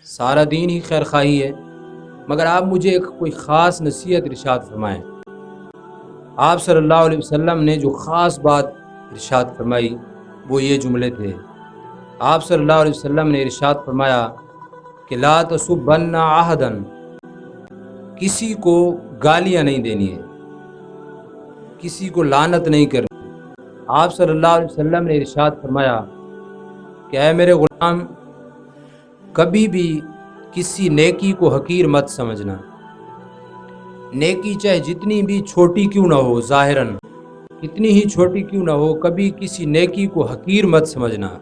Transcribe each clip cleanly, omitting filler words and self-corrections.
سارا دین ہی خیر خواہی ہے، مگر آپ مجھے ایک کوئی خاص نصیحت ارشاد فرمائیں۔ آپ صلی اللہ علیہ وسلم نے جو خاص بات ارشاد فرمائی وہ یہ جملے تھے۔ آپ صلی اللہ علیہ وسلم نے ارشاد فرمایا کہ لا تسبن احدا، کسی کو گالیاں نہیں دینی ہے، کسی کو لعنت نہیں کرنی۔ آپ صلی اللہ علیہ وسلم نے ارشاد فرمایا کہ اے میرے غلام، کبھی بھی کسی نیکی کو حقیر مت سمجھنا۔ نیکی چاہے جتنی بھی چھوٹی کیوں نہ ہو، ظاہراً کتنی ہی چھوٹی کیوں نہ ہو، کبھی کسی نیکی کو حقیر مت سمجھنا۔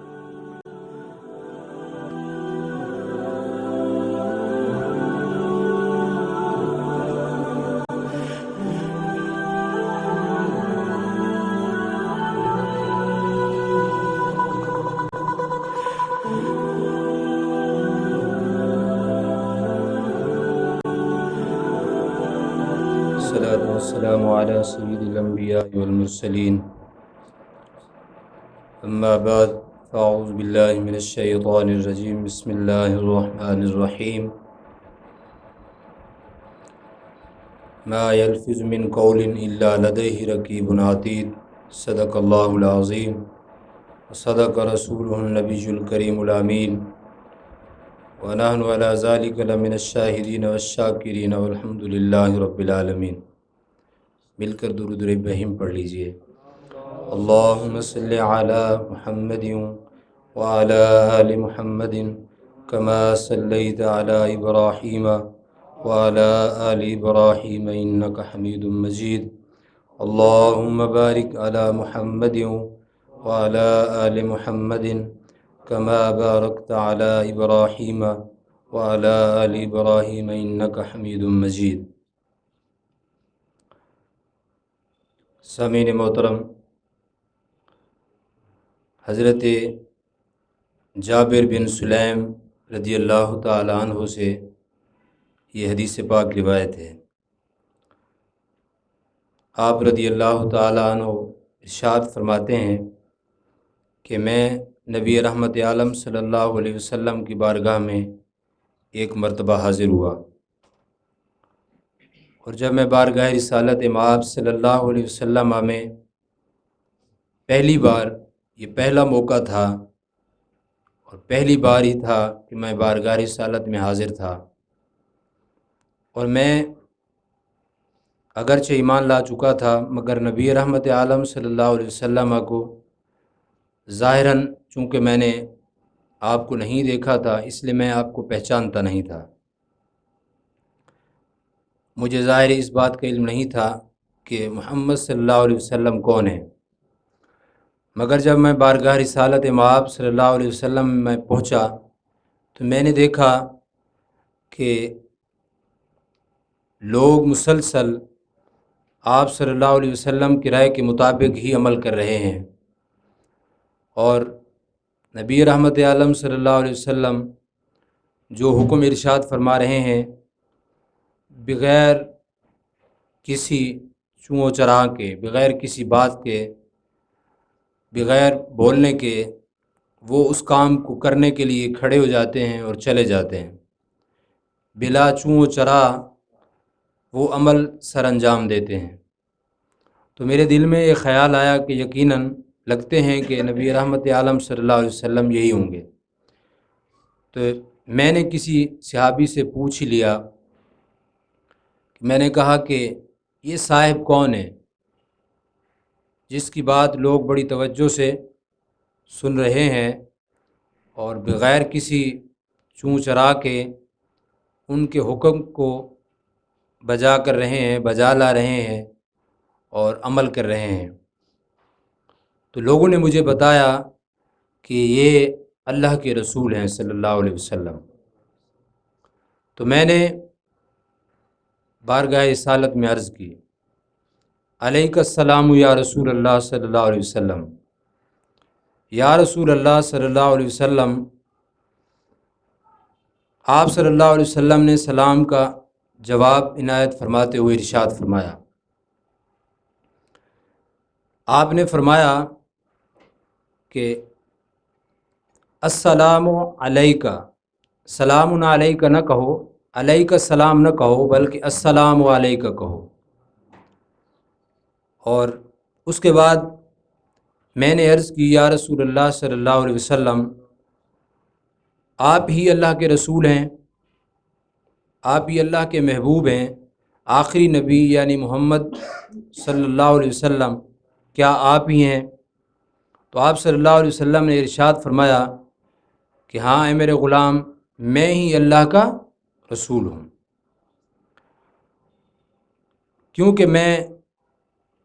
الصلاة والسلام على سید الانبیاء والمرسلین، اما بعد فاعوذ باللہ من الشیطان الرجیم، بسم اللہ الرحمن الرحیم۔ ما یلفظ من قول الا لدیہ رقیب عتید، صدق اللہ العظیم وصدق رسولہ النبی الکریم الامین، ونحن علی ذلک لمن الشاہدین والشاکرین والحمد للہ رب العالمین۔ مل کر درود ابراہیم پڑھ لیجئے۔ اللہم صلی علی محمد وعلی آل محمد کما صلیت علی ابراہیم وعلی آل ابراہیم انک حمید مجید۔ اللہم بارک علی محمد وعلی آل محمد کما بارکت علی ابراہیم وعلی آل ابراہیم انک حمید مجید۔ سامعین محترم، حضرت جابر بن سلیم رضی اللہ تعالیٰ عنہ سے یہ حدیث پاک روایت ہے۔ آپ رضی اللہ تعالیٰ عنہ ارشاد فرماتے ہیں کہ میں نبی رحمت عالم صلی اللہ علیہ وسلم کی بارگاہ میں ایک مرتبہ حاضر ہوا، اور جب میں بارگاہ رسالت مآب صلی اللہ علیہ وسلم میں پہلی بار، یہ پہلا موقع تھا اور پہلی بار ہی تھا کہ میں بارگاہ رسالت میں حاضر تھا، اور میں اگرچہ ایمان لا چکا تھا مگر نبی رحمت عالم صلی اللہ علیہ وسلم کو ظاہراً چونکہ میں نے آپ کو نہیں دیکھا تھا، اس لیے میں آپ کو پہچانتا نہیں تھا۔ مجھے ظاہر اس بات کا علم نہیں تھا کہ محمد صلی اللہ علیہ وسلم کون ہے، مگر جب میں بارگاہ رسالت مآب صلی اللہ علیہ وسلم میں پہنچا تو میں نے دیکھا کہ لوگ مسلسل آپ صلی اللہ علیہ وسلم کی رائے کے مطابق ہی عمل کر رہے ہیں، اور نبی رحمت عالم صلی اللہ علیہ وسلم جو حکم ارشاد فرما رہے ہیں بغیر کسی چوں و چرا کے، بغیر کسی بات کے، بغیر بولنے کے، وہ اس کام کو کرنے کے لیے کھڑے ہو جاتے ہیں اور چلے جاتے ہیں، بلا چوں و چرا وہ عمل سر انجام دیتے ہیں۔ تو میرے دل میں یہ خیال آیا کہ یقیناً لگتے ہیں کہ نبی رحمت عالم صلی اللہ علیہ وسلم یہی ہوں گے۔ تو میں نے کسی صحابی سے پوچھ ہی لیا، میں نے کہا کہ یہ صاحب کون ہے جس کی بات لوگ بڑی توجہ سے سن رہے ہیں اور بغیر کسی چوں چرا کے ان کے حکم کو بجا کر رہے ہیں، بجا لا رہے ہیں اور عمل کر رہے ہیں۔ تو لوگوں نے مجھے بتایا کہ یہ اللہ کے رسول ہیں صلی اللہ علیہ وسلم۔ تو میں نے بارگاہ رسالت میں عرض کی، علیک السلام یا رسول اللہ صلی اللہ علیہ وسلم، یا رسول اللہ صلی اللہ علیہ وسلم۔ آپ صلی اللہ علیہ وسلم نے سلام کا جواب عنایت فرماتے ہوئے ارشاد فرمایا، آپ نے فرمایا کہ السلام علیکہ سلام علیک نہ کہو، علیک السلام نہ کہو، بلکہ السلام علیک کہو۔ اور اس کے بعد میں نے عرض کی یا رسول اللہ صلی اللہ علیہ وسلم، آپ ہی اللہ کے رسول ہیں، آپ ہی اللہ کے محبوب ہیں، آخری نبی یعنی محمد صلی اللہ علیہ وسلم کیا آپ ہی ہیں؟ تو آپ صلی اللہ علیہ وسلم نے ارشاد فرمایا کہ ہاں اے میرے غلام، میں ہی اللہ کا رسول ہوں۔ کیونکہ میں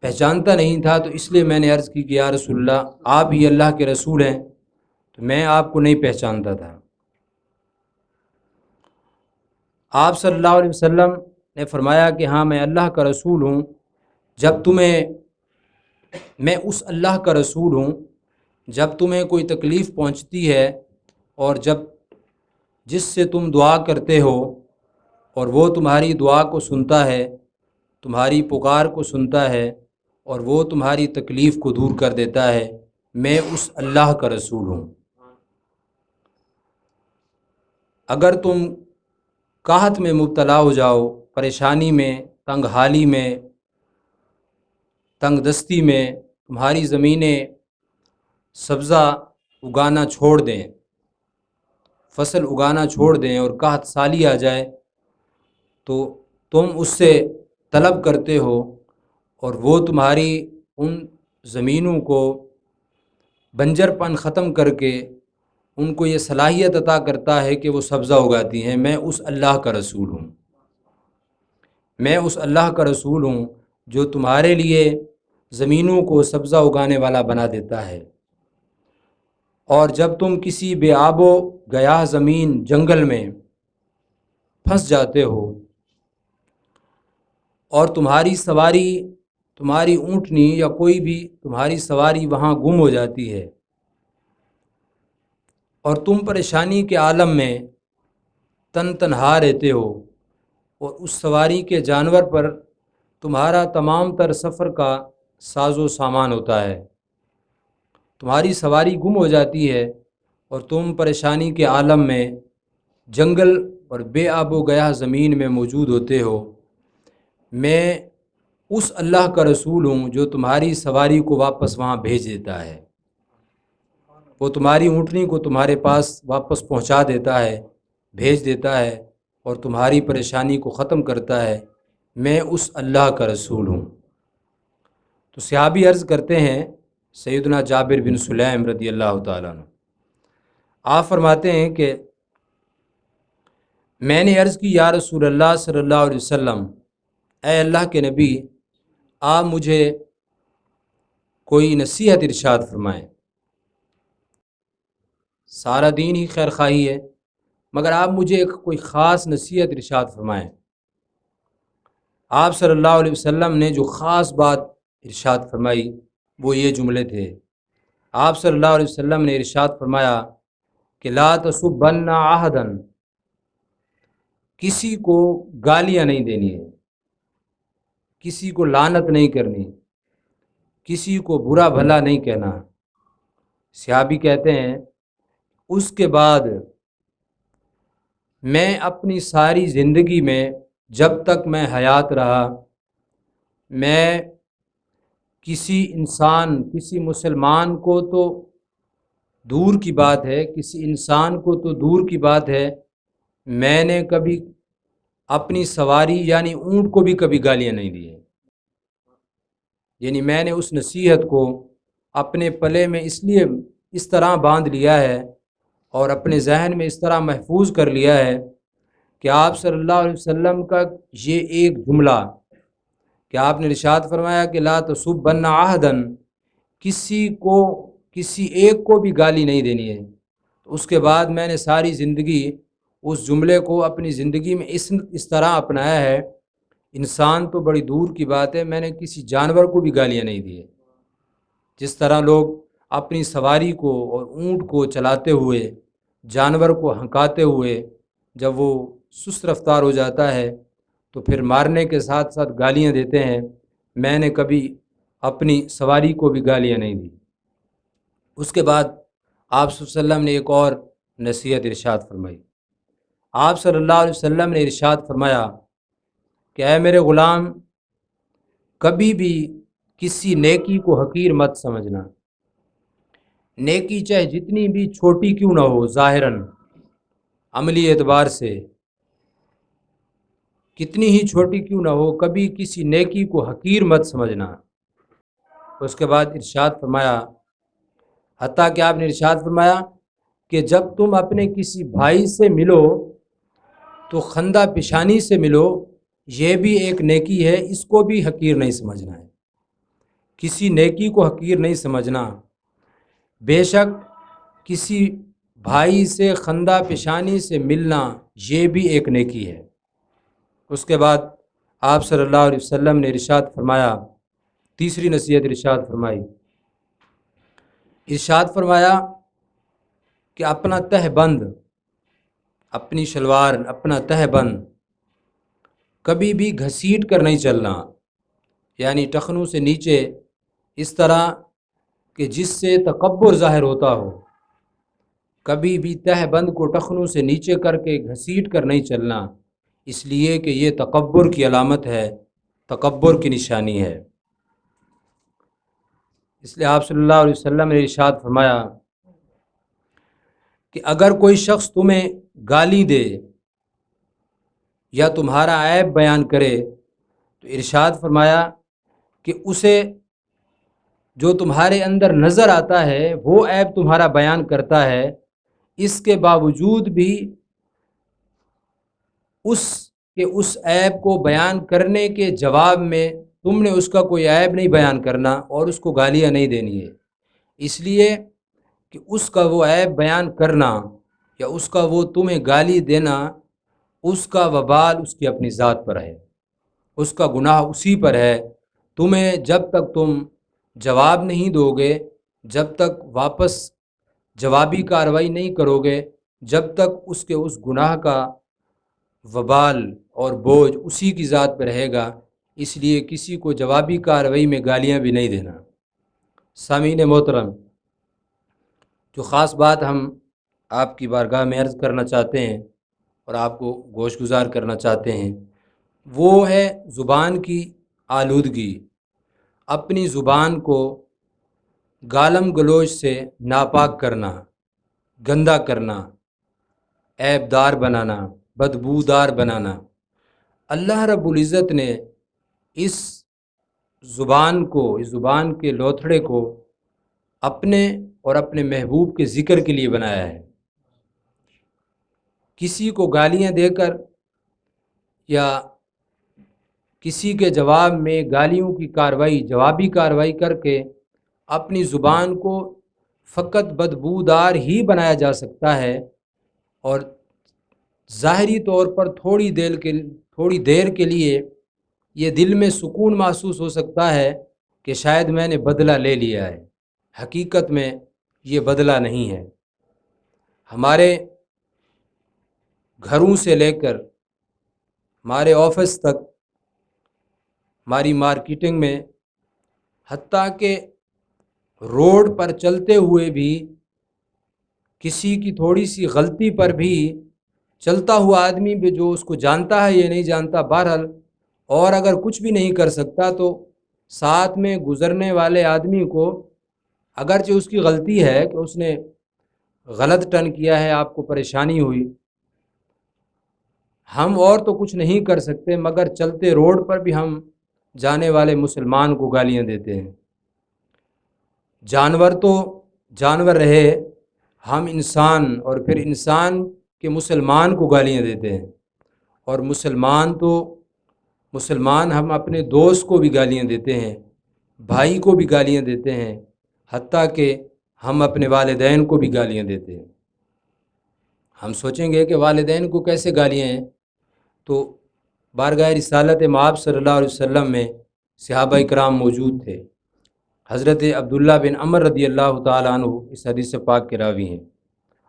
پہچانتا نہیں تھا تو اس لیے میں نے عرض کی کہ یا رسول اللہ آپ ہی اللہ کے رسول ہیں، تو میں آپ کو نہیں پہچانتا تھا۔ آپ صلی اللہ علیہ وسلم نے فرمایا کہ ہاں میں اللہ کا رسول ہوں، میں اس اللہ کا رسول ہوں جب تمہیں کوئی تکلیف پہنچتی ہے اور جس سے تم دعا کرتے ہو اور وہ تمہاری دعا کو سنتا ہے، تمہاری پکار کو سنتا ہے اور وہ تمہاری تکلیف کو دور کر دیتا ہے، میں اس اللہ کا رسول ہوں۔ اگر تم قحط میں مبتلا ہو جاؤ، پریشانی میں، تنگ حالی میں، تنگ دستی میں، تمہاری زمینیں سبزہ اگانا چھوڑ دیں، فصل اگانا چھوڑ دیں اور قحط سالی آ جائے، تو تم اس سے طلب کرتے ہو اور وہ تمہاری ان زمینوں کو بنجر پن ختم کر کے ان کو یہ صلاحیت عطا کرتا ہے کہ وہ سبزہ اگاتی ہیں، میں اس اللہ کا رسول ہوں۔ میں اس اللہ کا رسول ہوں جو تمہارے لیے زمینوں کو سبزہ اگانے والا بنا دیتا ہے۔ اور جب تم کسی بے آب و گیاہ زمین جنگل میں پھنس جاتے ہو اور تمہاری سواری، تمہاری اونٹنی یا کوئی بھی تمہاری سواری وہاں گم ہو جاتی ہے اور تم پریشانی کے عالم میں تنہا رہتے ہو اور اس سواری کے جانور پر تمہارا تمام تر سفر کا ساز و سامان ہوتا ہے، تمہاری سواری گم ہو جاتی ہے اور تم پریشانی کے عالم میں جنگل اور بے آب و گیاہ زمین میں موجود ہوتے ہو، میں اس اللہ کا رسول ہوں جو تمہاری سواری کو واپس وہاں بھیج دیتا ہے، وہ تمہاری اونٹنی کو تمہارے پاس واپس پہنچا دیتا ہے، بھیج دیتا ہے اور تمہاری پریشانی کو ختم کرتا ہے، میں اس اللہ کا رسول ہوں۔ تو صحابی عرض کرتے ہیں سیدنا جابر بن سلیم رضی اللہ تعالیٰ عنہ، آپ فرماتے ہیں کہ میں نے عرض کی یا رسول اللہ صلی اللہ علیہ وسلم، اے اللہ کے نبی، آپ مجھے کوئی نصیحت ارشاد فرمائیں، سارا دین ہی خیر خواہی ہے مگر آپ مجھے کوئی خاص نصیحت ارشاد فرمائیں۔ آپ صلی اللہ علیہ وسلم نے جو خاص بات ارشاد فرمائی وہ یہ جملے تھے۔ آپ صلی اللہ علیہ وسلم نے ارشاد فرمایا کہ لا تسبن احدا، کسی کو گالیاں نہیں دینی ہے، کسی کو لعنت نہیں کرنی، کسی کو برا بھلا نہیں کہنا۔ صحابی کہتے ہیں اس کے بعد میں اپنی ساری زندگی میں جب تک میں حیات رہا، میں کسی مسلمان کو تو دور کی بات ہے، کسی انسان کو تو دور کی بات ہے، میں نے کبھی اپنی سواری یعنی اونٹ کو بھی کبھی گالیاں نہیں دی ہیں۔ یعنی میں نے اس نصیحت کو اپنے پلے میں اس طرح باندھ لیا ہے اور اپنے ذہن میں اس طرح محفوظ کر لیا ہے کہ آپ صلی اللہ علیہ وسلم کا یہ ایک جملہ کہ آپ نے ارشاد فرمایا کہ لا تسبن احدا، کسی ایک کو بھی گالی نہیں دینی ہے، تو اس کے بعد میں نے ساری زندگی اس جملے کو اپنی زندگی میں اس طرح اپنایا ہے، انسان تو بڑی دور کی بات ہے، میں نے کسی جانور کو بھی گالیاں نہیں دی ہے۔ جس طرح لوگ اپنی سواری کو اور اونٹ کو چلاتے ہوئے، جانور کو ہنکاتے ہوئے جب وہ سست رفتار ہو جاتا ہے تو پھر مارنے کے ساتھ ساتھ گالیاں دیتے ہیں، میں نے کبھی اپنی سواری کو بھی گالیاں نہیں دی۔ اس کے بعد آپ صلی اللہ علیہ وسلم نے ایک اور نصیحت ارشاد فرمائی، آپ صلی اللہ علیہ وسلم نے ارشاد فرمایا کہ اے میرے غلام، کبھی بھی کسی نیکی کو حقیر مت سمجھنا۔ نیکی چاہے جتنی بھی چھوٹی کیوں نہ ہو، ظاہراً عملی اعتبار سے کتنی ہی چھوٹی کیوں نہ ہو، کبھی کسی نیکی کو حقیر مت سمجھنا۔ اس کے بعد ارشاد فرمایا، حتیٰ کہ آپ نے ارشاد فرمایا کہ جب تم اپنے کسی بھائی سے ملو تو خندہ پیشانی سے ملو، یہ بھی ایک نیکی ہے، اس کو بھی حقیر نہیں سمجھنا ہے۔ کسی نیکی کو حقیر نہیں سمجھنا۔ بے شک کسی بھائی سے خندہ پیشانی سے ملنا یہ بھی ایک نیکی ہے۔ اس کے بعد آپ صلی اللہ علیہ وسلم نے ارشاد فرمایا، تیسری نصیحت ارشاد فرمایا کہ اپنا تہ بند، اپنی شلوار، اپنا تہ بند کبھی بھی گھسیٹ کر نہیں چلنا، یعنی ٹخنوں سے نیچے اس طرح کہ جس سے تکبر ظاہر ہوتا ہو۔ کبھی بھی تہ بند کو ٹخنوں سے نیچے کر کے گھسیٹ کر نہیں چلنا، اس لیے کہ یہ تکبر کی علامت ہے، تکبر کی نشانی ہے۔ اس لیے آپ صلی اللہ علیہ وسلم نے ارشاد فرمایا کہ اگر کوئی شخص تمہیں گالی دے یا تمہارا عیب بیان کرے تو ارشاد فرمایا کہ اسے جو تمہارے اندر نظر آتا ہے وہ عیب تمہارا بیان کرتا ہے، اس کے باوجود بھی اس عیب کو بیان کرنے کے جواب میں تم نے اس کا کوئی عیب نہیں بیان کرنا اور اس کو گالیاں نہیں دینی ہے، اس لیے کہ اس کا وہ عیب بیان کرنا یا اس کا وہ تمہیں گالی دینا، اس کا وبال اس کی اپنی ذات پر ہے، اس کا گناہ اسی پر ہے۔ تمہیں جب تک تم جواب نہیں دو گے، جب تک واپس جوابی کارروائی نہیں کرو گے، جب تک اس کے اس گناہ کا وبال اور بوجھ اسی کی ذات پہ رہے گا، اس لیے کسی کو جوابی کارروائی میں گالیاں بھی نہیں دینا۔ سامعین محترم، جو خاص بات ہم آپ کی بارگاہ میں عرض کرنا چاہتے ہیں اور آپ کو گوش گزار کرنا چاہتے ہیں، وہ ہے زبان کی آلودگی۔ اپنی زبان کو گالم گلوچ سے ناپاک کرنا، گندا کرنا، عیب دار بنانا، بدبودار بنانا۔ اللہ رب العزت نے اس زبان کو، اس زبان کے لوتھڑے کو اپنے اور اپنے محبوب کے ذکر کے لیے بنایا ہے۔ کسی کو گالیاں دے کر یا کسی کے جواب میں گالیوں کی کارروائی، جوابی کارروائی کر کے اپنی زبان کو فقط بدبودار ہی بنایا جا سکتا ہے، اور ظاہری طور پر تھوڑی دیر کے لیے یہ دل میں سکون محسوس ہو سکتا ہے کہ شاید میں نے بدلہ لے لیا ہے، حقیقت میں یہ بدلہ نہیں ہے۔ ہمارے گھروں سے لے کر ہمارے آفس تک، ہماری مارکیٹنگ میں، حتیٰ کہ روڈ پر چلتے ہوئے بھی کسی کی تھوڑی سی غلطی پر بھی چلتا ہوا آدمی بھی، جو اس کو جانتا ہے یا نہیں جانتا بہرحال، اور اگر کچھ بھی نہیں کر سکتا تو ساتھ میں گزرنے والے آدمی کو، اگرچہ اس کی غلطی ہے کہ اس نے غلط ٹرن کیا ہے، آپ کو پریشانی ہوئی، ہم اور تو کچھ نہیں کر سکتے، مگر چلتے روڈ پر بھی ہم جانے والے مسلمان کو گالیاں دیتے ہیں۔ جانور تو جانور رہے، ہم انسان، اور پھر انسان کے مسلمان کو گالیاں دیتے ہیں، اور مسلمان ہم اپنے دوست کو بھی گالیاں دیتے ہیں، بھائی کو بھی گالیاں دیتے ہیں، حتیٰ کہ ہم اپنے والدین کو بھی گالیاں دیتے ہیں۔ ہم سوچیں گے کہ والدین کو کیسے گالیاں ہیں، تو بارگاہ رسالت مآب صلی اللہ علیہ وسلم میں صحابہ کرام موجود تھے۔ حضرت عبداللہ بن عمر رضی اللہ تعالیٰ عنہ اس حدیث پاک کے راوی ہیں۔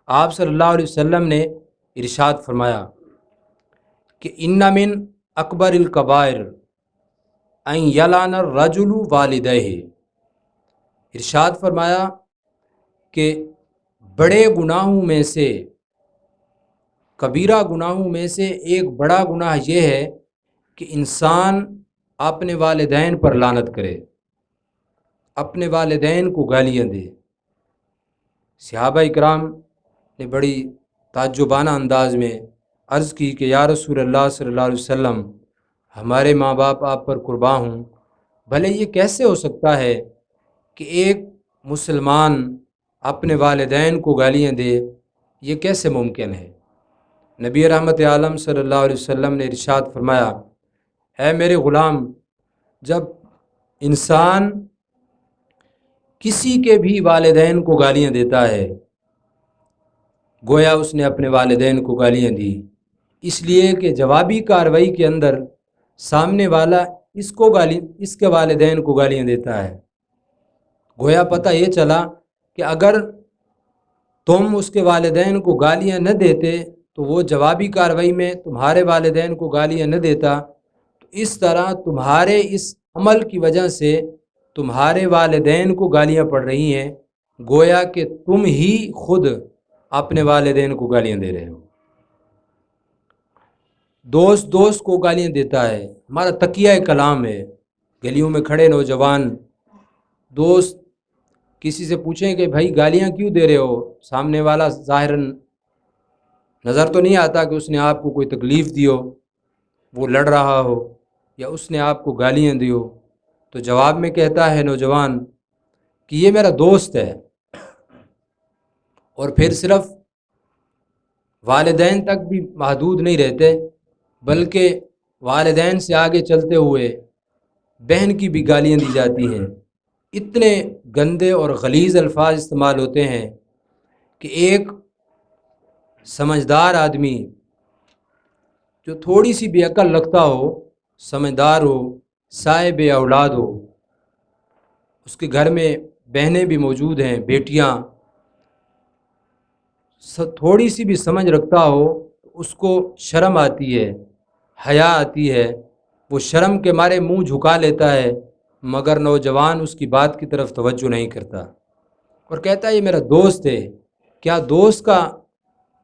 آپ صلی اللہ علیہ وسلم نے ارشاد فرمایا کہ ان من اکبر الکبائر ان یلعن الرجل والدیہ۔ ارشاد فرمایا کہ بڑے گناہوں میں سے کبیرہ گناہوں میں سے ایک بڑا گناہ یہ ہے کہ انسان اپنے والدین پر لعنت کرے، اپنے والدین کو گالیاں دے۔ صحابہ اکرام نے بڑی تعجبانہ انداز میں عرض کی کہ یا رسول اللہ صلی اللہ علیہ وسلم، ہمارے ماں باپ آپ پر قرباں ہوں، بھلے یہ کیسے ہو سکتا ہے کہ ایک مسلمان اپنے والدین کو گالیاں دے؟ یہ کیسے ممکن ہے؟ نبی رحمت عالم صلی اللہ علیہ وسلم نے ارشاد فرمایا، اے میرے غلام، جب انسان کسی کے بھی والدین کو گالیاں دیتا ہے، گویا اس نے اپنے والدین کو گالیاں دی، اس لیے کہ جوابی کارروائی کے اندر سامنے والا اس کے والدین کو گالیاں دیتا ہے۔ گویا پتہ یہ چلا کہ اگر تم اس کے والدین کو گالیاں نہ دیتے تو وہ جوابی کارروائی میں تمہارے والدین کو گالیاں نہ دیتا، تو اس طرح تمہارے اس عمل کی وجہ سے تمہارے والدین کو گالیاں پڑ رہی ہیں، گویا کہ تم ہی خود اپنے والدین کو گالیاں دے رہے ہو۔ دوست کو گالیاں دیتا ہے، ہمارا تکیہ کلام ہے۔ گلیوں میں کھڑے نوجوان دوست کسی سے پوچھیں کہ بھائی گالیاں کیوں دے رہے ہو، سامنے والا ظاہراً نظر تو نہیں آتا کہ اس نے آپ کو کوئی تکلیف دی ہو، وہ لڑ رہا ہو یا اس نے آپ کو گالیاں دی ہو، تو جواب میں کہتا ہے نوجوان کہ یہ میرا دوست ہے۔ اور پھر صرف والدین تک بھی محدود نہیں رہتے، بلکہ والدین سے آگے چلتے ہوئے بہن کی بھی گالیاں دی جاتی ہیں۔ اتنے گندے اور غلیظ الفاظ استعمال ہوتے ہیں کہ ایک سمجھدار آدمی جو تھوڑی سی بھی عقل رکھتا ہو، سمجھدار ہو، صاحب اولاد ہو، اس کے گھر میں بہنیں بھی موجود ہیں، بیٹیاں، تھوڑی سی بھی سمجھ رکھتا ہو، اس کو شرم آتی ہے، حیا آتی ہے، وہ شرم کے مارے منہ جھکا لیتا ہے، مگر نوجوان اس کی بات کی طرف توجہ نہیں کرتا اور کہتا ہے یہ میرا دوست ہے۔ کیا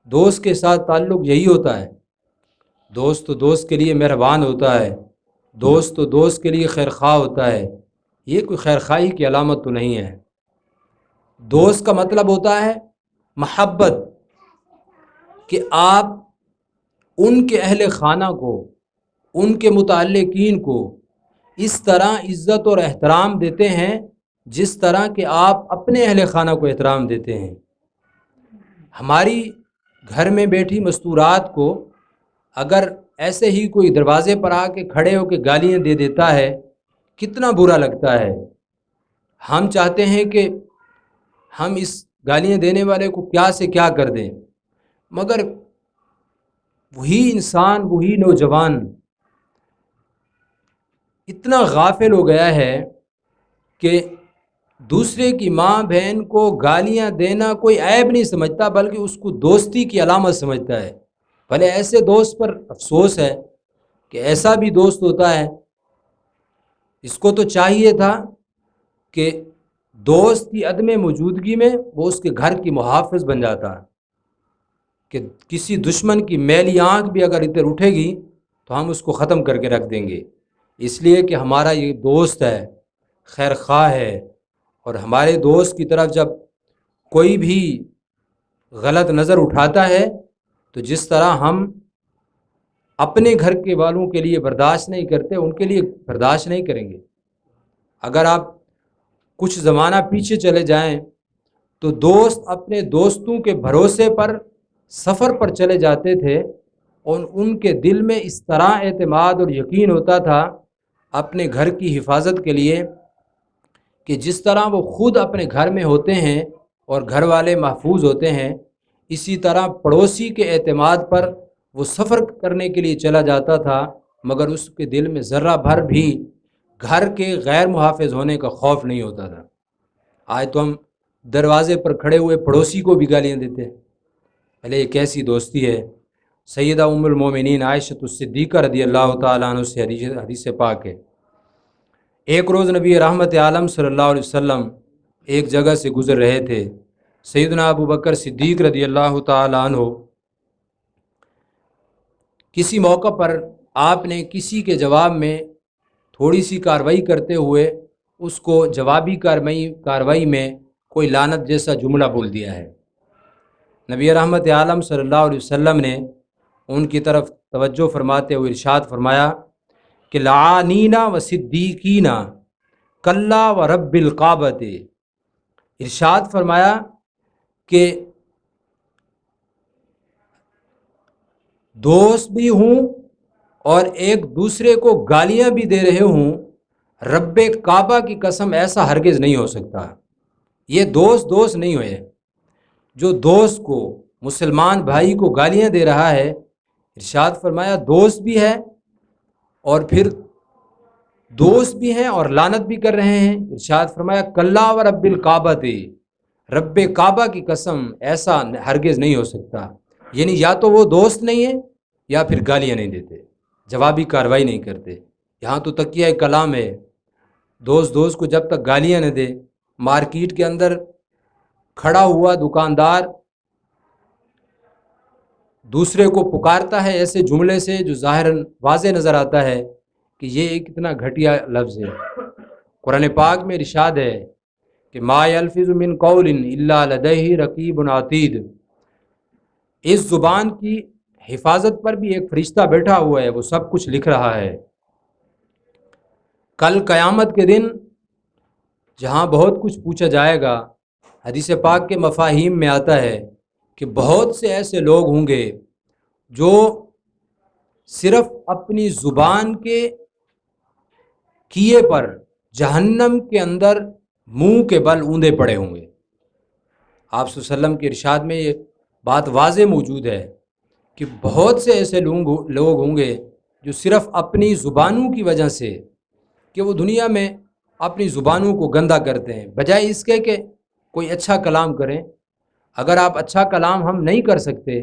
دوست کے ساتھ تعلق یہی ہوتا ہے؟ دوست تو دوست کے لیے مہربان ہوتا ہے، دوست تو دوست کے لیے خیر خواہ ہوتا ہے، یہ کوئی خیر خواہی کی علامت تو نہیں ہے۔ دوست کا مطلب ہوتا ہے محبت، کہ آپ ان کے اہل خانہ کو، ان کے متعلقین کو اس طرح عزت اور احترام دیتے ہیں جس طرح کہ آپ اپنے اہل خانہ کو احترام دیتے ہیں۔ ہماری گھر میں بیٹھی مستورات کو اگر ایسے ہی کوئی دروازے پر آ کے کھڑے ہو کے گالیاں دے دیتا ہے، کتنا برا لگتا ہے۔ ہم چاہتے ہیں کہ ہم اس گالیاں دینے والے کو کیا سے کیا کر دیں، مگر وہی انسان، وہی نوجوان اتنا غافل ہو گیا ہے کہ دوسرے کی ماں بہن کو گالیاں دینا کوئی عیب نہیں سمجھتا، بلکہ اس کو دوستی کی علامت سمجھتا ہے۔ بھلے ایسے دوست پر افسوس ہے کہ ایسا بھی دوست ہوتا ہے، اس کو تو چاہیے تھا کہ دوست کی عدم موجودگی میں وہ اس کے گھر کی محافظ بن جاتا، کہ کسی دشمن کی میلی آنکھ بھی اگر ادھر اٹھے گی تو ہم اس کو ختم کر کے رکھ دیں گے، اس لیے کہ ہمارا یہ دوست ہے، خیر خواہ ہے، اور ہمارے دوست کی طرف جب کوئی بھی غلط نظر اٹھاتا ہے تو جس طرح ہم اپنے گھر کے والوں کے لیے برداشت نہیں کرتے، ان کے لیے برداشت نہیں کریں گے۔ اگر آپ کچھ زمانہ پیچھے چلے جائیں تو دوست اپنے دوستوں کے بھروسے پر سفر پر چلے جاتے تھے اور ان کے دل میں اس طرح اعتماد اور یقین ہوتا تھا اپنے گھر کی حفاظت کے لیے کہ جس طرح وہ خود اپنے گھر میں ہوتے ہیں اور گھر والے محفوظ ہوتے ہیں، اسی طرح پڑوسی کے اعتماد پر وہ سفر کرنے کے لیے چلا جاتا تھا، مگر اس کے دل میں ذرہ بھر بھی گھر کے غیر محافظ ہونے کا خوف نہیں ہوتا تھا۔ آج تو ہم دروازے پر کھڑے ہوئے پڑوسی کو بھی گالیاں دیتے ہیں۔ پہلے یہ کیسی دوستی ہے؟ سیدہ ام المومنین عائشہ الصدیقہ رضی اللہ تعالیٰ عنہ سے حدیث پاک ہے، ایک روز نبی رحمت عالم صلی اللہ علیہ وسلم ایک جگہ سے گزر رہے تھے۔ سیدنا ابو بکر صدیق رضی اللہ تعالیٰ عنہ کسی موقع پر آپ نے کسی کے جواب میں تھوڑی سی کارروائی کرتے ہوئے اس کو جوابی کارروائی میں کوئی لعنت جیسا جملہ بول دیا ہے، نبی رحمت عالم صلی اللہ علیہ وسلم نے ان کی طرف توجہ فرماتے ہوئے ارشاد فرمایا کہ لعانینا و صدیقینا کلا و رب القابت، ارشاد فرمایا کہ دوست بھی ہوں اور ایک دوسرے کو گالیاں بھی دے رہے ہوں، رب کعبہ کی قسم ایسا ہرگز نہیں ہو سکتا۔ یہ دوست نہیں ہوئے۔ جو دوست کو، مسلمان بھائی کو گالیاں دے رہا ہے، ارشاد فرمایا دوست بھی ہے اور پھر دوست بھی ہیں اور لعنت بھی کر رہے ہیں۔ ارشاد فرمایا کلا و رب الکعبہ، رب کعبہ کی قسم ایسا ہرگز نہیں ہو سکتا۔ یعنی یا تو وہ دوست نہیں ہے یا پھر گالیاں نہیں دیتے، جوابی کارروائی نہیں کرتے۔ یہاں تو تکیہ کلام ہے، دوست کو جب تک گالیاں نہ دے۔ مارکیٹ کے اندر کھڑا ہوا دکاندار دوسرے کو پکارتا ہے ایسے جملے سے جو ظاہراً واضح نظر آتا ہے کہ یہ ایک اتنا گھٹیا لفظ ہے۔ قرآن پاک میں ارشاد ہے کہ ما یلفظ من قول الا لدیہ رقیب عتید، اس زبان کی حفاظت پر بھی ایک فرشتہ بیٹھا ہوا ہے، وہ سب کچھ لکھ رہا ہے۔ کل قیامت کے دن جہاں بہت کچھ پوچھا جائے گا، حدیث پاک کے مفاہیم میں آتا ہے کہ بہت سے ایسے لوگ ہوں گے جو صرف اپنی زبان کے کیے پر جہنم کے اندر منہ کے بل اوندے پڑے ہوں گے۔ آپ صلی اللہ علیہ وسلم کے ارشاد میں یہ بات واضح موجود ہے کہ بہت سے ایسے لوگ ہوں گے جو صرف اپنی زبانوں کی وجہ سے، کہ وہ دنیا میں اپنی زبانوں کو گندا کرتے ہیں، بجائے اس کے کہ کوئی اچھا کلام کریں۔ اگر آپ اچھا کلام ہم نہیں کر سکتے،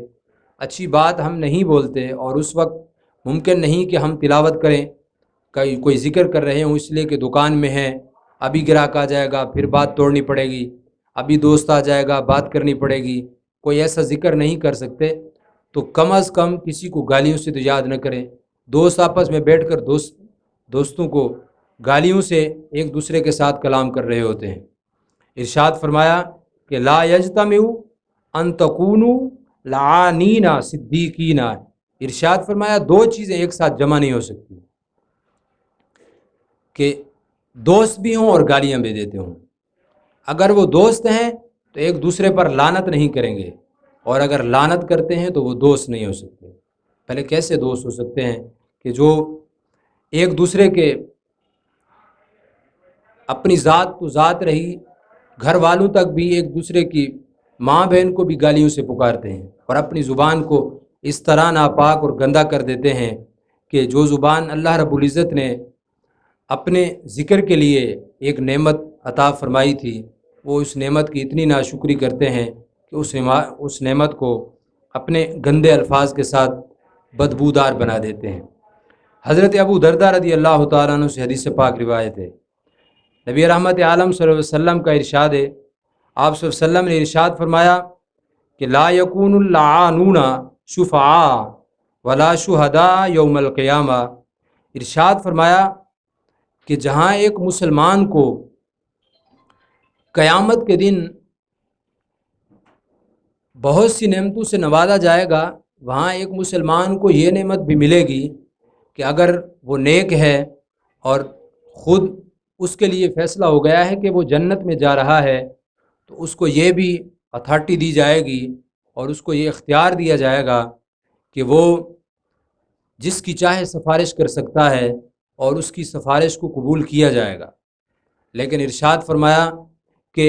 اچھی بات ہم نہیں بولتے، اور اس وقت ممکن نہیں کہ ہم تلاوت کریں، کوئی ذکر کر رہے ہوں اس لیے کہ دکان میں ہیں، ابھی گراہک آ جائے گا پھر بات توڑنی پڑے گی، ابھی دوست آ جائے گا بات کرنی پڑے گی، کوئی ایسا ذکر نہیں کر سکتے، تو کم از کم کسی کو گالیوں سے تو یاد نہ کریں۔ دوست آپس میں بیٹھ کر دوستوں کو گالیوں سے ایک دوسرے کے ساتھ کلام کر رہے ہوتے ہیں۔ ارشاد فرمایا کہ لا یجتمع ان تکونوا لعانین صدیقین، ارشاد فرمایا دو چیزیں ایک ساتھ جمع نہیں ہو سکتی، کہ دوست بھی ہوں اور گالیاں بھی دیتے ہوں۔ اگر وہ دوست ہیں تو ایک دوسرے پر لعنت نہیں کریں گے، اور اگر لعنت کرتے ہیں تو وہ دوست نہیں ہو سکتے۔ پہلے کیسے دوست ہو سکتے ہیں کہ جو ایک دوسرے کے، اپنی ذات تو ذات رہی، گھر والوں تک بھی ایک دوسرے کی ماں بہن کو بھی گالیوں سے پکارتے ہیں، اور اپنی زبان کو اس طرح ناپاک اور گندا کر دیتے ہیں کہ جو زبان اللہ رب العزت نے اپنے ذکر کے لیے ایک نعمت عطا فرمائی تھی، وہ اس نعمت کی اتنی ناشکری کرتے ہیں کہ اس نعمت کو اپنے گندے الفاظ کے ساتھ بدبودار بنا دیتے ہیں۔ حضرت ابو دردہ رضی اللہ تعالیٰ عنہ سے حدیث پاک روایت ہے، نبی رحمت عالم صلی اللہ علیہ وسلم کا ارشاد ہے، آپ صلی اللہ علیہ وسلم نے ارشاد فرمایا کہ لا یکون اللعانون شفعاء ولا شہداء یوم القیامہ، ارشاد فرمایا کہ جہاں ایک مسلمان کو قیامت کے دن بہت سی نعمتوں سے نوازا جائے گا، وہاں ایک مسلمان کو یہ نعمت بھی ملے گی کہ اگر وہ نیک ہے اور خود اس کے لیے فیصلہ ہو گیا ہے کہ وہ جنت میں جا رہا ہے، تو اس کو یہ بھی اتھارٹی دی جائے گی اور اس کو یہ اختیار دیا جائے گا کہ وہ جس کی چاہے سفارش کر سکتا ہے اور اس کی سفارش کو قبول کیا جائے گا۔ لیکن ارشاد فرمایا کہ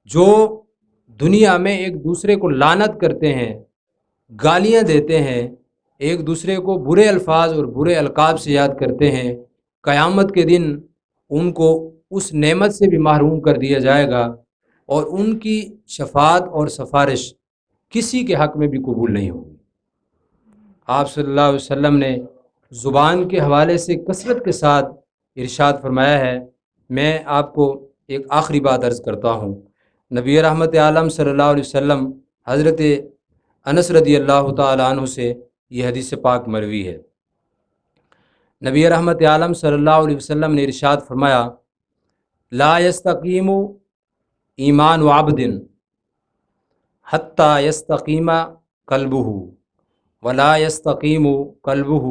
جو دنیا میں ایک دوسرے کو لعنت کرتے ہیں، گالیاں دیتے ہیں، ایک دوسرے کو برے الفاظ اور برے القاب سے یاد کرتے ہیں، قیامت کے دن ان کو اس نعمت سے بھی محروم کر دیا جائے گا، اور ان کی شفاعت اور سفارش کسی کے حق میں بھی قبول نہیں ہوگی۔ آپ صلی اللہ علیہ وسلم نے زبان کے حوالے سے کثرت کے ساتھ ارشاد فرمایا ہے۔ میں آپ کو ایک آخری بات عرض کرتا ہوں، نبی رحمت عالم صلی اللہ علیہ وسلم حضرت انس رضی اللہ تعالیٰ عنہ سے یہ حدیث پاک مروی ہے۔ نبی رحمت عالم صلی اللہ علیہ وسلم نے ارشاد فرمایا، لا یستقیم ایمان عبد حتی یستقیم قلبہ ولا یستقیم قلبہ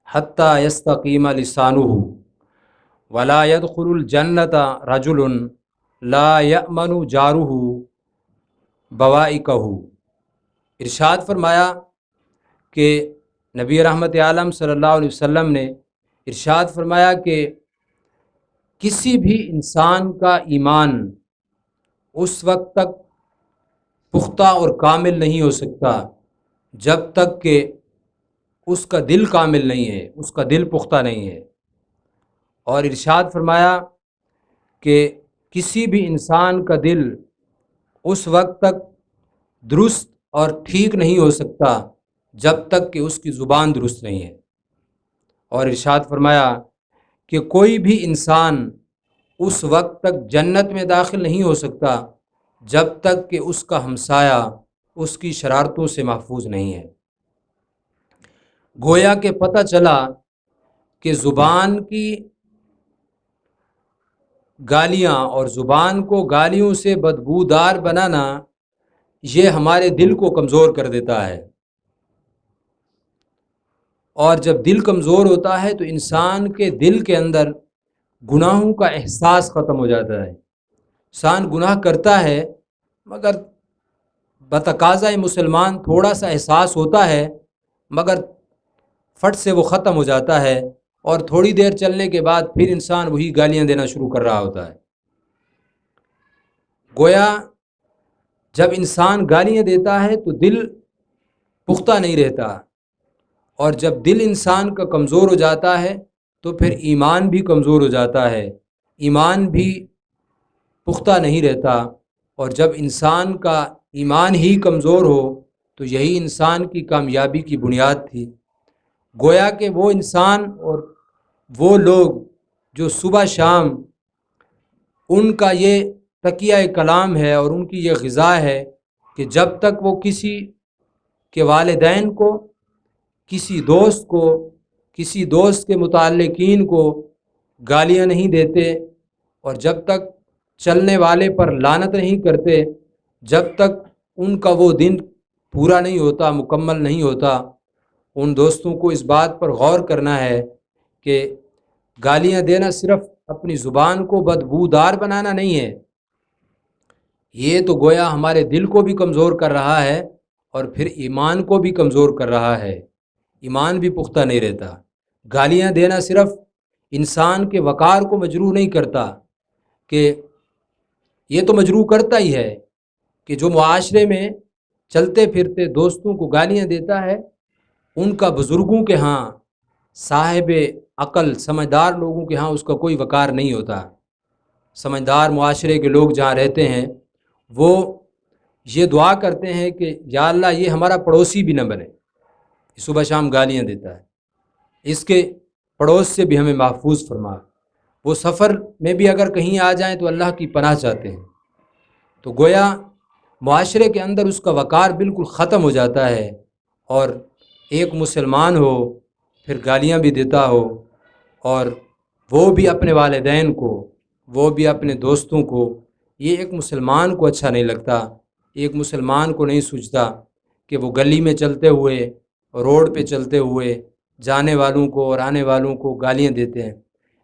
حتی یستقیم لسانہ ولا يدخل الجنۃ رجل لا یأمن جارہ بوائقہ۔ ارشاد فرمایا کہ نبی رحمت عالم صلی اللہ علیہ وسلم نے ارشاد فرمایا کہ کسی بھی انسان کا ایمان اس وقت تک پختہ اور کامل نہیں ہو سکتا جب تک کہ اس کا دل کامل نہیں ہے، اس کا دل پختہ نہیں ہے۔ اور ارشاد فرمایا کہ کسی بھی انسان کا دل اس وقت تک درست اور ٹھیک نہیں ہو سکتا جب تک کہ اس کی زبان درست نہیں ہے۔ اور ارشاد فرمایا کہ کوئی بھی انسان اس وقت تک جنت میں داخل نہیں ہو سکتا جب تک کہ اس کا ہمسایہ اس کی شرارتوں سے محفوظ نہیں ہے۔ گویا کہ پتہ چلا کہ زبان کی گالیاں اور زبان کو گالیوں سے بدبودار بنانا یہ ہمارے دل کو کمزور کر دیتا ہے، اور جب دل کمزور ہوتا ہے تو انسان کے دل کے اندر گناہوں کا احساس ختم ہو جاتا ہے۔ انسان گناہ کرتا ہے مگر بتقاضۂ مسلمان تھوڑا سا احساس ہوتا ہے، مگر فٹ سے وہ ختم ہو جاتا ہے، اور تھوڑی دیر چلنے کے بعد پھر انسان وہی گالیاں دینا شروع کر رہا ہوتا ہے۔ گویا جب انسان گالیاں دیتا ہے تو دل پختہ نہیں رہتا، اور جب دل انسان کا کمزور ہو جاتا ہے تو پھر ایمان بھی کمزور ہو جاتا ہے، ایمان بھی پختہ نہیں رہتا، اور جب انسان کا ایمان ہی کمزور ہو تو یہی انسان کی کامیابی کی بنیاد تھی۔ گویا کہ وہ انسان اور وہ لوگ جو صبح شام ان کا یہ تکیہ کلام ہے اور ان کی یہ غذا ہے کہ جب تک وہ کسی کے والدین کو، کسی دوست کو، کسی دوست کے متعلقین کو گالیاں نہیں دیتے، اور جب تک چلنے والے پر لعنت نہیں کرتے، جب تک ان کا وہ دن پورا نہیں ہوتا، مکمل نہیں ہوتا، ان دوستوں کو اس بات پر غور کرنا ہے کہ گالیاں دینا صرف اپنی زبان کو بدبودار بنانا نہیں ہے، یہ تو گویا ہمارے دل کو بھی کمزور کر رہا ہے اور پھر ایمان کو بھی کمزور کر رہا ہے، ایمان بھی پختہ نہیں رہتا۔ گالیاں دینا صرف انسان کے وقار کو مجروح نہیں کرتا، کہ یہ تو مجروح کرتا ہی ہے کہ جو معاشرے میں چلتے پھرتے دوستوں کو گالیاں دیتا ہے، ان کا بزرگوں کے ہاں، صاحب عقل سمجھدار لوگوں کے ہاں اس کا کوئی وقار نہیں ہوتا۔ سمجھدار معاشرے کے لوگ جہاں رہتے ہیں وہ یہ دعا کرتے ہیں کہ یا اللہ یہ ہمارا پڑوسی بھی نہ بنے، صبح شام گالیاں دیتا ہے، اس کے پڑوس سے بھی ہمیں محفوظ فرما۔ وہ سفر میں بھی اگر کہیں آ جائیں تو اللہ کی پناہ چاہتے ہیں، تو گویا معاشرے کے اندر اس کا وقار بالکل ختم ہو جاتا ہے، اور ایک مسلمان ہو پھر گالیاں بھی دیتا ہو، اور وہ بھی اپنے والدین کو، وہ بھی اپنے دوستوں کو، یہ ایک مسلمان کو اچھا نہیں لگتا۔ ایک مسلمان کو نہیں سوچتا کہ وہ گلی میں چلتے ہوئے، روڈ پہ چلتے ہوئے جانے والوں کو اور آنے والوں کو گالیاں دیتے ہیں۔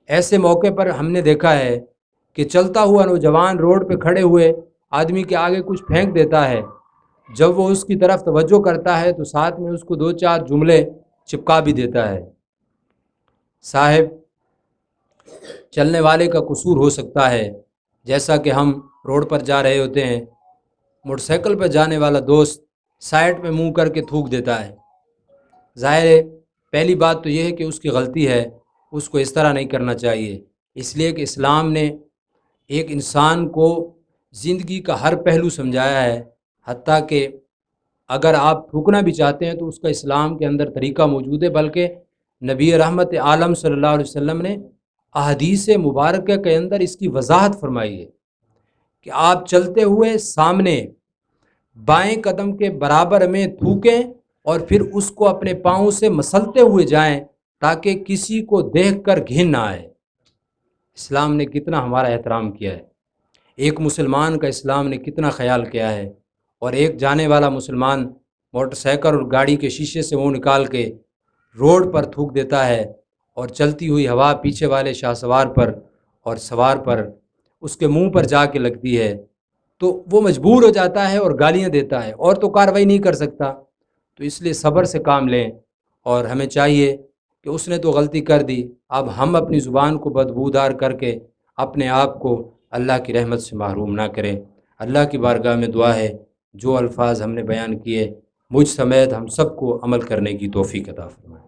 ایسے موقع پر ہم نے دیکھا ہے کہ چلتا ہوا نوجوان روڈ پہ کھڑے ہوئے آدمی کے آگے کچھ پھینک دیتا ہے، جب وہ اس کی طرف توجہ کرتا ہے تو ساتھ میں اس کو دو چار جملے چپکا بھی دیتا ہے۔ صاحب چلنے والے کا قصور ہو سکتا ہے، جیسا کہ ہم روڈ پر جا رہے ہوتے ہیں، موٹر سائیکل پر جانے والا دوست سائڈ پہ منہ کر کے تھوک دیتا ہے، ظاہر ہے پہلی بات تو یہ ہے کہ اس کی غلطی ہے، اس کو اس طرح نہیں کرنا چاہیے، اس لیے کہ اسلام نے ایک انسان کو زندگی کا ہر پہلو سمجھایا ہے، حتیٰ کہ اگر آپ تھوکنا بھی چاہتے ہیں تو اس کا اسلام کے اندر طریقہ موجود ہے، بلکہ نبی رحمت عالم صلی اللہ علیہ وسلم نے احادیث مبارکہ کے اندر اس کی وضاحت فرمائی ہے کہ آپ چلتے ہوئے سامنے بائیں قدم کے برابر میں تھوکیں اور پھر اس کو اپنے پاؤں سے مسلتے ہوئے جائیں تاکہ کسی کو دیکھ کر گھن نہ آئے۔ اسلام نے کتنا ہمارا احترام کیا ہے، ایک مسلمان کا اسلام نے کتنا خیال کیا ہے۔ اور ایک جانے والا مسلمان موٹر سائیکل اور گاڑی کے شیشے سے منہ نکال کے روڈ پر تھوک دیتا ہے اور چلتی ہوئی ہوا پیچھے والے شاہ سوار پر اور سوار پر اس کے منہ پر جا کے لگتی ہے تو وہ مجبور ہو جاتا ہے اور گالیاں دیتا ہے اور تو کارروائی نہیں کر سکتا۔ تو اس لیے صبر سے کام لیں، اور ہمیں چاہیے کہ اس نے تو غلطی کر دی، اب ہم اپنی زبان کو بدبودار کر کے اپنے آپ کو اللہ کی رحمت سے محروم نہ کریں۔ اللہ کی بارگاہ میں دعا ہے جو الفاظ ہم نے بیان کیے مجھ سمیت ہم سب کو عمل کرنے کی توفیق عطا فرمائے۔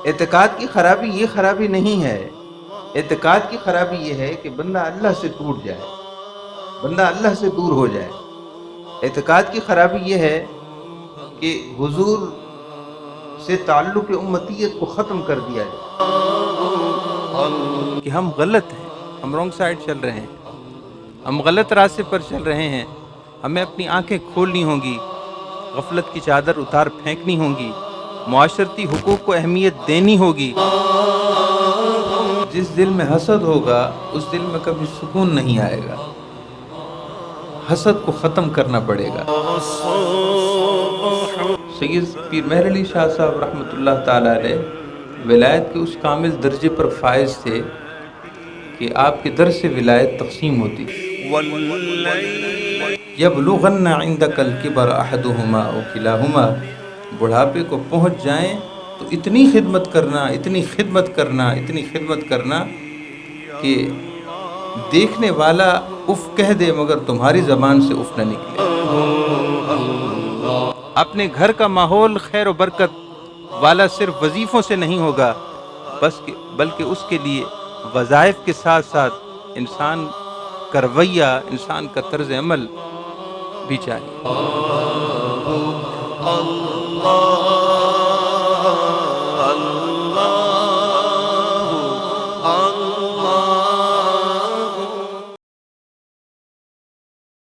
اعتقاد کی خرابی یہ خرابی نہیں ہے، اعتقاد کی خرابی یہ ہے کہ بندہ اللہ سے ٹوٹ جائے، بندہ اللہ سے دور ہو جائے۔ اعتقاد کی خرابی یہ ہے کہ حضور سے تعلق امتیت کو ختم کر دیا جائے، کہ ہم غلط ہیں، ہم رونگ سائڈ چل رہے ہیں، ہم غلط راستے پر چل رہے ہیں، ہمیں اپنی آنکھیں کھولنی ہوں گی، غفلت کی چادر اتار پھینکنی ہوں گی، معاشرتی حقوق کو اہمیت دینی ہوگی۔ جس دل میں حسد ہوگا اس دل میں کبھی سکون نہیں آئے گا، حسد کو ختم کرنا پڑے گا۔ سید پیر مہر علی شاہ صاحب رحمۃ اللہ تعالیٰ علیہ ولایت کے اس کامل درجے پر فائز تھے کہ آپ کے در سے ولایت تقسیم ہوتی۔ یبلغن عندک الکبر احدہما او کلاہما، بڑھاپے کو پہنچ جائیں تو اتنی خدمت کرنا، اتنی خدمت کرنا، اتنی خدمت کرنا کہ دیکھنے والا اف کہہ دے مگر تمہاری زبان سے اف نہ نکلے۔ اپنے گھر کا ماحول خیر و برکت والا صرف وظیفوں سے نہیں ہوگا، بلکہ اس کے لیے وظائف کے ساتھ ساتھ انسان کا رویہ، انسان کا طرز عمل بھی چاہیے۔